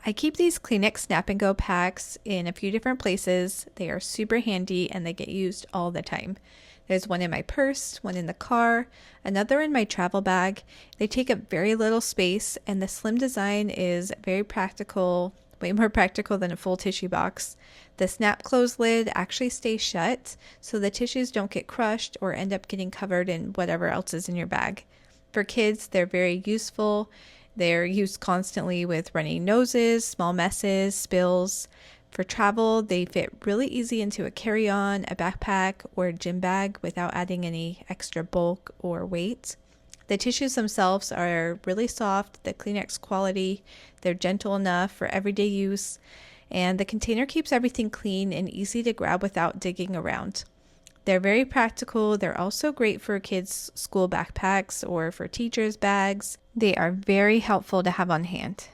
I keep these Kleenex Snap Go packs in a few different places. They are super handy and they get used all the time. There's one in my purse, one in the car, another in my travel bag. They take up very little space, and the slim design is very practical, way more practical than a full tissue box. The snap close lid actually stays shut, so the tissues don't get crushed or end up getting covered in whatever else is in your bag. For kids, they're very useful. They're used constantly with runny noses, small messes, spills. For travel, they fit really easy into a carry-on, a backpack, or a gym bag without adding any extra bulk or weight. The tissues themselves are really soft, the Kleenex quality. They're gentle enough for everyday use, and the container keeps everything clean and easy to grab without digging around. They're very practical. They're also great for kids' school backpacks or for teachers' bags. They are very helpful to have on hand.